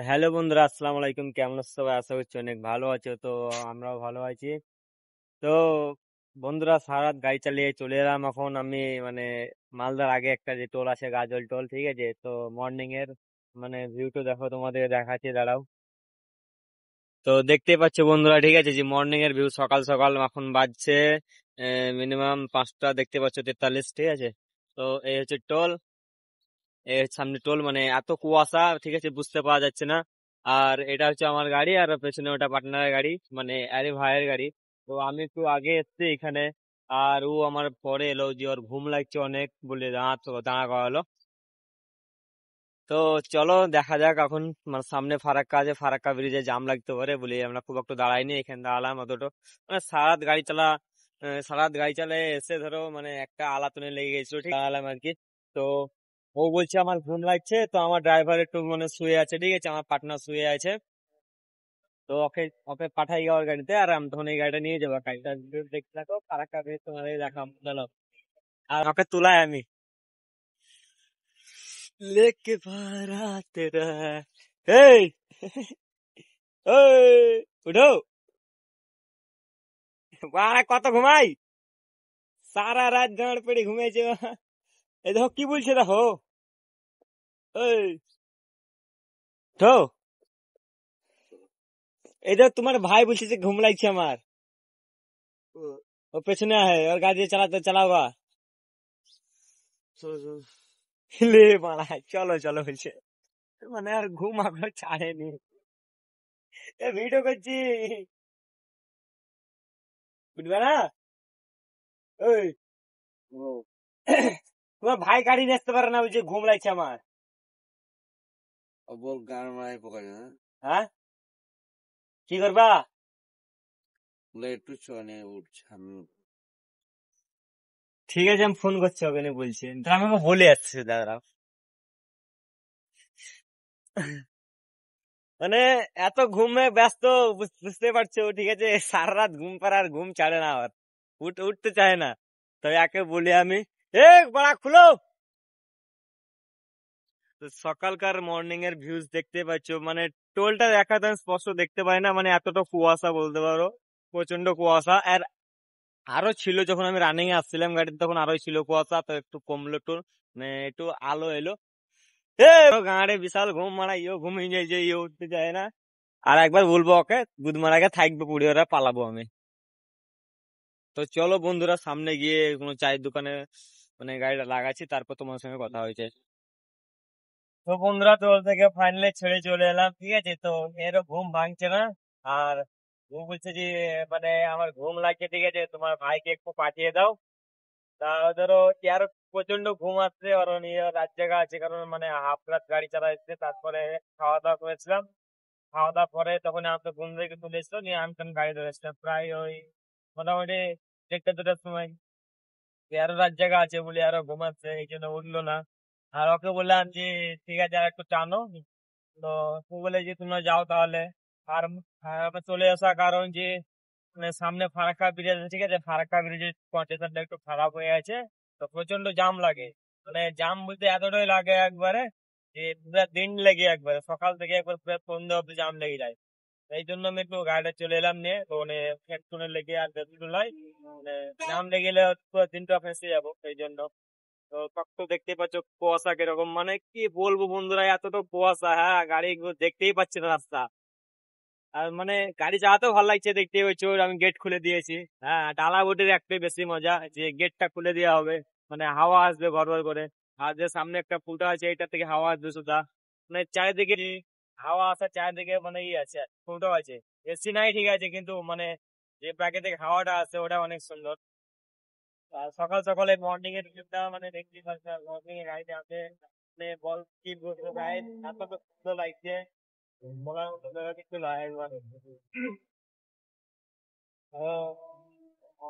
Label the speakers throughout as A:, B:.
A: Hello বন্ধুরা, আসসালামু আলাইকুম। কেমন আছো সবাই? আশা করছি অনেক ভালো আছো। তো আমরাও ভালো আছি। তো বন্ধুরা, সারা রাত গাড়ি চালিয়ে চলে এলাম। এখন আমি মানে মালদার আগে একটা যে টোল আছে, গাজল টোল, ঠিক আছে? তো মর্নিং এর মানে ভিউটা দেখো, তোমাদের দেখাচ্ছি, দাঁড়াও। তো দেখতেই পাচ্ছ বন্ধুরা, ঠিক আছে, যে মর্নিং এর ভিউ, সকাল সকাল এখন বাজছে মিনিমাম 5টা, দেখতে পাচ্ছ 43, ঠিক আছে? তো এই হচ্ছে টোল, এর সামনে টোল, মানে এত কুয়াশা, ঠিক আছে, বুঝতে পারা যাচ্ছে না। আর এটা হচ্ছে আমার গাড়ি, আর পেছনে ওটা পার্টনারের গাড়ি, মানে আরে ভাইয়ের গাড়ি। তো আমি একটু আগে এসেছি এখানে, আর ও আমার পরে এলো, যে ওর ঘুম লাগছে অনেক বলে দাঁড়া করালো। তো চলো দেখা যাক এখন। মানে সামনে ফারাক্কা আছে, ফারাক্কা ব্রিজে জাম লাগতে পারে বলে আমরা খুব একটু দাঁড়াইনি, এখানে দাঁড়ালাম অতটা। মানে সারাত গাড়ি চালা, সারাত গাড়ি চালায় এসে ধরো মানে একটা আলাতুনে লেগে গেছিল, ঠিক দাঁড়ালাম আর কি। তো ও বলছে আমার ঘুম লাগছে, তো আমার ড্রাইভার একটু মানে শুয়ে আছে, ঠিক আছে, আমার পার্টনার শুয়ে আছে। তো ওকে ওকে পাঠাই যাওয়ার গাড়িতে, আর আমি তখন এই গাড়িটা নিয়ে যাবো। গাড়িটা দেখতে থাকো, ফারাক্কা ব্রিজ তোমার দেখাম, চলো। আর ওকে তুলাই আমি, লেকে বারাত রা, এই এই, উঠো। বাড়া কত ঘুমাই, সারা রাত গাঁড় পেড়ে ঘুমিয়েছে। এই দেখো কি বলছে, দেখো, এই তো, এই দেখো তোমার ভাই বলছে যে ঘুম লাগছে আমার। ও পেছনে আয়, ওর গাড়ি দিয়ে চালাতে চালাবা। লে মারা, চলো চলো বলছে, মানে আর ঘুম এখনো ছাড়েনি। এ ভিডিও করছি, বুঝবে না? ওই ও, তোমার ভাই গাড়ি নিয়ে আসতে পারে না, বলছে ঘুম লাগছে আমার।
B: বল গান মারাই পকায় না
A: হ্যাঁ, কি করবা?
B: বলে একটু চনে উঠছে আমি
A: ঠিক আছে, আমি ফোন করছি ওখানে, বলছি তো, আমাকে বলে যাচ্ছে দাদা। মানে এত ঘুমে ব্যস্ত, বুঝতে পারছো, ঠিক আছে, সারা রাত ঘুম পাড়ার ঘুম ছাড়ে না আর, উঠতে চায় না। তো একে বলি আমি, এ বড়া খুলো। তো সকালকার মর্নিং এর ভিউজ দেখতে পাচ্ছ, মানে টোলটা দেখা তো স্পষ্ট দেখতে পাই না, মানে এতটা কুয়াশা বলতে পারো, প্রচন্ড কুয়াশা। আর আরো ছিল যখন আমি রানিং এ আসছিলাম গাড়িতে, তখন আরো ছিল কুয়াশা, তো একটু কমলো, একটু মানে একটু আলো এলো। এ গাঁড়ে বিশাল ঘুম, মারা ইও ঘুমিয়ে যায়, যে ইয়ে উঠতে চায় না। আর একবার বলবো ওকে, গুদ মারাকে থাকবে পুড়ে, ওরা পালাবো আমি। তো চলো বন্ধুরা, সামনে গিয়ে কোনো চায়ের দোকানে মানে গাড়িটা লাগাচ্ছি, তারপর তোমার সঙ্গে কথা হয়েছে। তো বন্ধুরা, তোর থেকে ফাইনালি ছেড়ে চলে এলাম, ঠিক আছে? তো এরও ঘুম ভাঙছে না। আর ও বলছে যে মানে আমার ঘুম লাগছে, ঠিক আছে, তোমার ভাইকে একটু পাঠিয়ে দাও। তা ধরো কি, আর প্রচন্ড ঘুম আসছে, আর নিয়ে রাত জায়গা আছে, কারণ মানে হাফ রাত গাড়ি চালাচ্ছে। তারপরে খাওয়া দাওয়া করেছিলাম, খাওয়া দাওয়া পরে তখন আমি তো ঘুম থেকে তুলে এসছো, নিয়ে আমি তখন গাড়ি ধরেছিলাম প্রায় ওই মোটামুটি 1টা 2টার সময়। আরো রাত জায়গা আছে বলে আরো ঘুমাচ্ছে, এই জন্য উঠলো না। আর ওকে বললাম যে ঠিক আছে, আর একটু টানো। তো ও বলে যে তোমরা যাও তাহলে। আর আমি চলে আসা কারণ যে মানে সামনে ফারাক্কা ব্রিজ আছে, ঠিক আছে, ফারাক্কা ব্রিজের স্টেশনটা একটু খারাপ হয়ে আছে। তো প্রচন্ড জাম লাগে, মানে জাম বলতে এতটাই লাগে একবারে, যে পুরো দিন লেগে একবারে, সকাল থেকে একবার পুরো সন্ধ্যা অব্দি জাম লেগে যায়। এই জন্য আমি একটু গাড়িটা চলে এলাম নিয়ে, তো মানে হেডফোনে লেগে আর বেশি নয়, মানে জাম লেগে গেলে পুরো দিনটা ফেঁসে যাবো, সেই জন্য। তো তো দেখতেই পাচ্ছ কুয়াশা কিরকম, মানে কি বলবো বন্ধুরা, এতটা কুয়াশা, হ্যাঁ, গাড়ি দেখতেই পাচ্ছি না রাস্তা। আর মানে গাড়ি চালাতেও ভালো লাগছে, দেখতে পাচ্ছ আমি গেট খুলে দিয়েছি। হ্যাঁ, ডালা বোটের একটাই বেশি মজা, যে গেটটা খুলে দেওয়া হবে, মানে হাওয়া আসবে ভর ভর করে। আর যে সামনে একটা ফুটা আছে, এটা থেকে হাওয়া আসবে সুদা, মানে চারিদিকে হাওয়া আসা, চারিদিকে মানে ই আছে, ফুটো আছে। এসি নাই, ঠিক আছে, কিন্তু মানে যে প্রাকৃতিক হাওয়াটা আছে ওটা অনেক সুন্দর। আর সকাল সকালে মর্নিং এর ভিউটা মানে দেখতে পাচ্ছি, মর্নিং এ গাড়িতে আছে, মানে বল কি বলবো গাইড, এত তো সুন্দর লাগছে, বলার মতো জায়গা কিছু নয় একবার। ও, ও,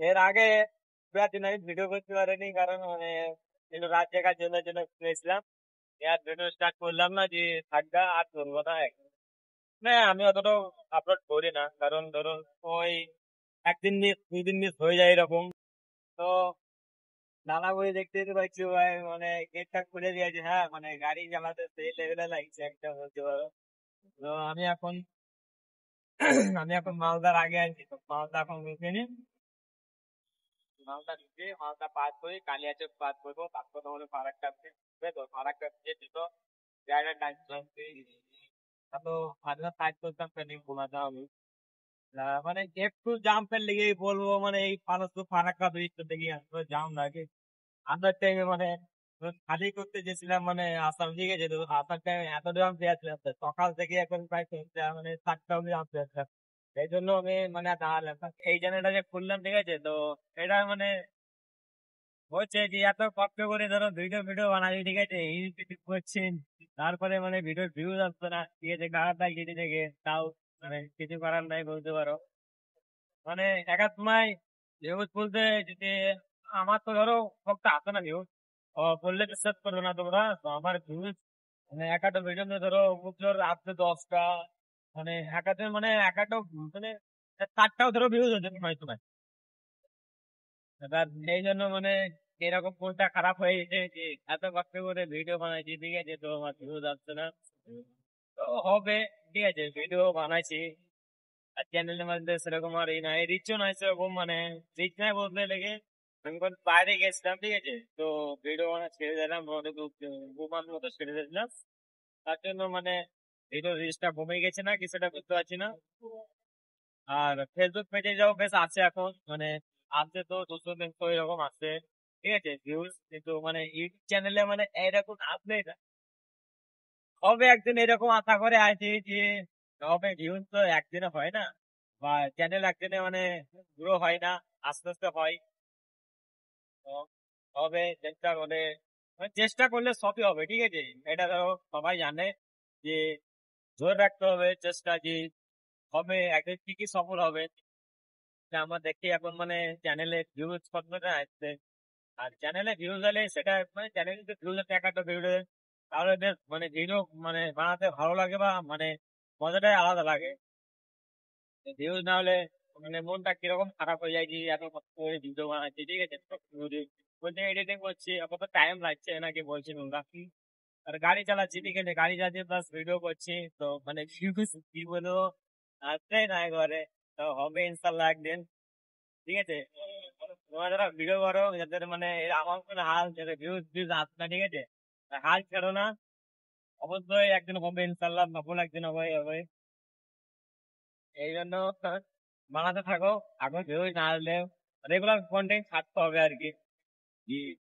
A: এর আগে দিন আমি ভিডিও করতে পারিনি, কারণ মানে একটু রাত জায়গার জন্য গেছিলাম। আর ভিডিও স্টার্ট করলাম না, যে থাকবা আর করবো না না, আমি অতটা আপলোড করি না, কারণ ধরুন ওই 1 দিন মিস 2 দিন মিস হয়ে যায় এরকম। তো নানা বই দেখতে দেখতে পাচ্ছি ভাই, মানে গেটটা খুলে দিয়েছে, হ্যাঁ, মানে গাড়ি চালাতে সেই লেভেলে লাগছে একটা, বলতে পারো। তো আমি এখন আমি এখন মালদার আগে আছি, তো মালদা এখন ঢুকিনি। মালদা ঢুকে মালদা পাস করে কালিয়াচক পাস করবো, তারপর তোমার ফারাক্কা ব্রিজ, তো ফারাক্কা ব্রিজে যেত জায়গায় টাইম তো মাঝে সাইড করতাম ট্রেনিং ঘুমাতে হবে। মানে একটু জাম্পের লেগে বলবো, মানে এই ফারাক্কা ব্রিজটা দেখি এত জাম লাগে। আসার টাইমে মানে খালি করতে গেছিলাম, মানে আসাম দিকে যেত, আসার টাইমে এত জাম পেয়েছিলাম, সকাল থেকে এখন প্রায় মানে 7টা অব্দি জাম পেয়েছিলাম। এই জন্য আমি মানে দাঁড়ালাম। এই চ্যানেলটা যে খুললাম, ঠিক আছে, তো এটা মানে হচ্ছে যে এত কষ্ট করে ধরো ভিডিও ভিডিও বানাচ্ছি, ঠিক আছে, ইউটিউব করছেন, তারপরে মানে ভিডিও ভিউজ আসছে না, ঠিক আছে, খারাপ লাগছে দেখে, তাও মানে কিছু করার নাই বলতে পারো। মানে এক এক সময় ভিউজ বলতে যদি আমার তো ধরো সবটা আসে না ভিউজ, বললে বিশ্বাস করবে না তোমরা, তো আমার ভিউজ মানে এক একটা ভিডিও ধরো খুব জোর আসছে 10টা, মানে একাতে মানে এক একটা মানে 4টাও ধরো ভিউজ হচ্ছে সময় সময়। এবার এই জন্য মানে এরকম কোনটা খারাপ হয়ে গেছে যে এত কষ্ট করে ভিডিও বানাইছি, ঠিক আছে, তো আমার ভিউজ আসছে না। তো হবে, ঠিক আছে, ভিডিও বানাইছি, আর চ্যানেলের মধ্যে সেরকম আর এই নাই, রিচও নাই সেরকম, মানে রিচ নাই বলতে লেগে আমি কোন বাইরে গেছিলাম, ঠিক আছে, তো ভিডিও মানে ছেড়ে দিলাম, অনেক 2 মাস মতো ছেড়ে দিয়েছিলাম। তার জন্য মানে ভিডিও রিচটা কমে গেছে না কিছুটা বুঝতে পারছি না। আর ফেসবুক পেজে যাও বেশ আছে এখন, মানে আছে তো 200-300 এরকম আছে, ঠিক আছে, ভিউজ, কিন্তু মানে ইউটিউব চ্যানেলে মানে এরকম আপডেট হবে একদিন, এরকম আশা করে আছি যে হবে। ভিউজ তো একদিনে হয় না, বা চ্যানেল একদিনে মানে গ্রো হয় না, আস্তে আস্তে হয়। তো হবে চেষ্টা করে, মানে চেষ্টা করলে সবই হবে, ঠিক আছে, এটা ধরো সবাই জানে যে ধরে রাখতে হবে চেষ্টা, যে হবে একদিন ঠিকই সফল হবে। যে আমরা দেখি এখন মানে চ্যানেলে ভিউজ কতটা আসছে, আর চ্যানেলে ভিউজ এলে সেটা মানে চ্যানেলে যদি ভিউজ আসে একটা ভিডিও, তাহলে বেশ মানে ভিডিও মানে বানাতে ভালো লাগে, বা মানে মজাটাই আলাদা লাগে। ভিউজ না হলে মানে মনটা কিরকম খারাপ হয়ে যায় যে এত কষ্ট করে ভিডিও বানাচ্ছি, ঠিক আছে, বলতে এডিটিং করছি, আপাতত টাইম লাগছে নাকি বলছি তোমরা, আর গাড়ি চালাচ্ছি, ঠিক আছে, গাড়ি চালাচ্ছি প্লাস ভিডিও করছি, তো মানে ভিউজ কি বলবো আসছে না একবারে। তো হবে ইনশাল্লাহ একদিন, ঠিক আছে। তোমরা যারা ভিডিও করো যাদের মানে আমার কোনো হাল যাদের ভিউজ ভিউজ আসছে না, ঠিক আছে, হাল ছেড়ো না, অবশ্যই একদিন হবে ইনশাল্লাহ, সফল একদিন হবে হবে। এই জন্য বানাতে থাকো, আগে ভিউজ না আসলে রেগুলার কন্টেন্ট ছাড়তে হবে আর কি।